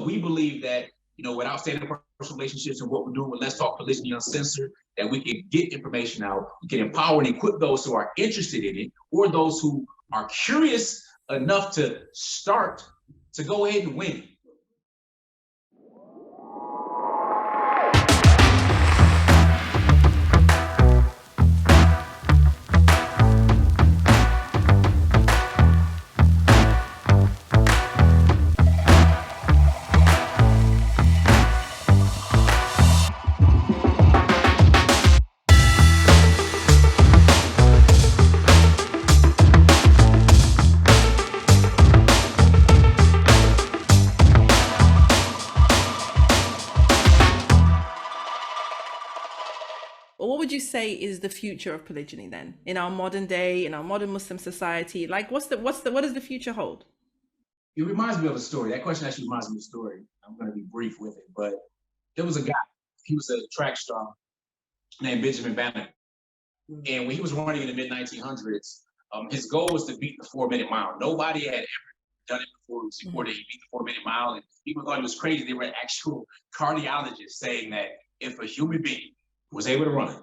We believe that, with outstanding personal relationships and what we're doing with Let's Talk Polygyny Uncensored, that we can get information out, we can empower and equip those who are interested in it, or those who are curious enough to start to go ahead and win. What would you say is the future of polygyny then, in our modern day, in our modern Muslim society? Like, what does the future hold? It reminds me of a story. That question actually reminds me of a story. I'm going to be brief with it, but there was a guy. He was a track star named Benjamin Banner, and when he was running in the mid 1900s, his goal was to beat the 4-minute mile. Nobody had ever done it before. It was reported he beat the 4-minute mile, and people thought it was crazy. There were actual cardiologists saying that if a human being was able to run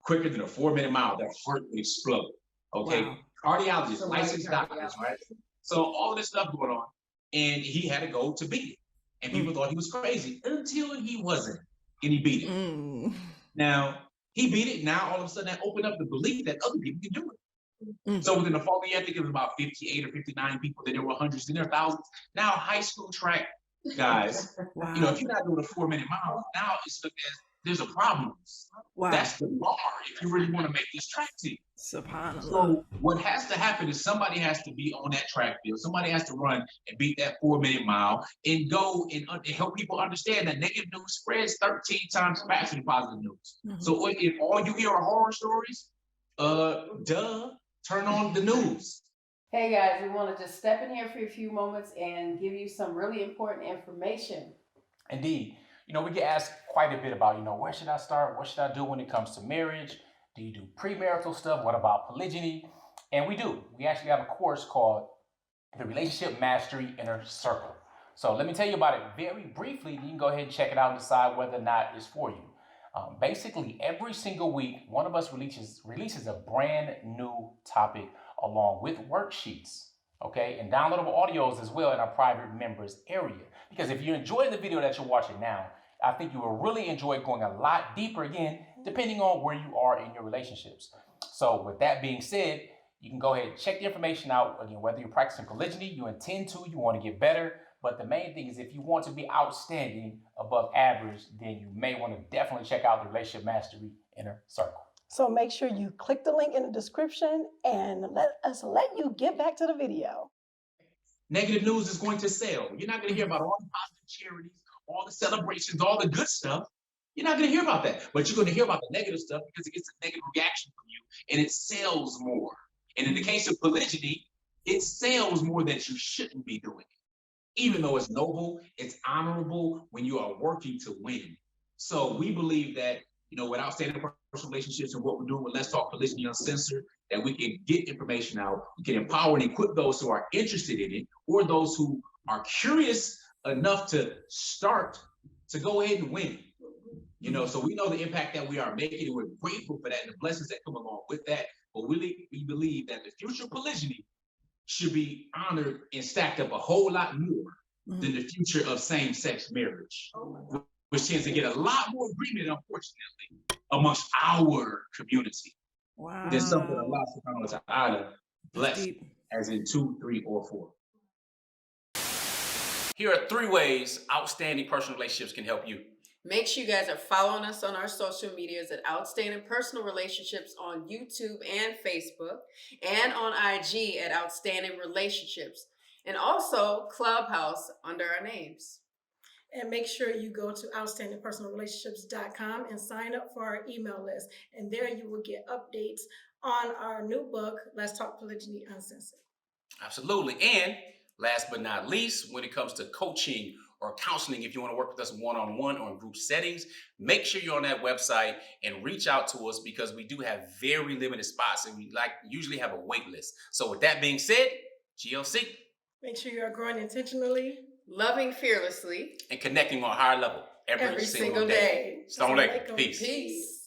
quicker than a 4-minute mile, their heart would explode. Okay, wow. Cardiologists, licensed doctors, right? So all of this stuff going on, and he had a goal to beat it, and people thought he was crazy until he wasn't, and he beat it. Now he beat it. Now all of a sudden, that opened up the belief that other people can do it. So within the following year, I think it was about 58 or 59 people. Then there were hundreds, then there were thousands. Now high school track guys, wow. If you're not doing a 4-minute mile, now it's looked as there's a problem. Wow. That's the bar if you really want to make this track team. Subhanallah. So what has to happen is somebody has to be on that track field. Somebody has to run and beat that 4-minute mile and go and help people understand that negative news spreads 13 times faster than positive news. So if all you hear are horror stories, turn on the news. Hey guys, we want to just step in here for a few moments and give you some really important information. Indeed. We get asked quite a bit about, where should I start? What should I do when it comes to marriage? Do you do premarital stuff? What about polygyny? And we do. We actually have a course called the Relationship Mastery Inner Circle. So let me tell you about it very briefly. You can go ahead and check it out and decide whether or not it's for you. Basically, every single week, one of us releases a brand new topic along with worksheets, okay, and downloadable audios as well in our private members area. Because if you're enjoying the video that you're watching now, I think you will really enjoy going a lot deeper again, depending on where you are in your relationships. So with that being said, you can go ahead and check the information out. Again, whether you're practicing polygyny, you intend to, you want to get better. But the main thing is if you want to be outstanding above average, then you may want to definitely check out the Relationship Mastery Inner Circle. So make sure you click the link in the description and let you get back to the video. Negative news is going to sell. You're not going to hear about all the positive charities, all the celebrations, all the good stuff. You're not going to hear about that. But you're going to hear about the negative stuff because it gets a negative reaction from you and it sells more. And in the case of polygyny, it sells more that you shouldn't be doing it. Even though it's noble, it's honorable when you are working to win. So we believe that, with outstanding personal relationships and what we're doing with Let's Talk Polygyny Uncensored, that we can get information out, we can empower and equip those who are interested in it, or those who are curious enough to start to go ahead and win. So we know the impact that we are making, and we're grateful for that and the blessings that come along with that. But we believe that the future of polygyny should be honored and stacked up a whole lot more than the future of same-sex marriage, which tends to get a lot more agreement, unfortunately, amongst our community. Wow. There's something Allah subhanahu wa ta'ala blessed, as in 2, 3, or 4. Here are 3 ways outstanding personal relationships can help you. Make sure you guys are following us on our social medias at Outstanding Personal Relationships on YouTube and Facebook, and on IG at Outstanding Relationships, and also Clubhouse under our names. And make sure you go to outstandingpersonalrelationships.com and sign up for our email list. And there you will get updates on our new book, Let's Talk Polygyny Uncensored. Absolutely. And last but not least, when it comes to coaching or counseling, if you want to work with us one-on-one or in group settings, make sure you're on that website and reach out to us, because we do have very limited spots and we usually have a wait list. So with that being said, GLC. Make sure you are growing intentionally loving fearlessly, and connecting on a higher level every single day. day. Assalamu alaikum. Peace. Peace.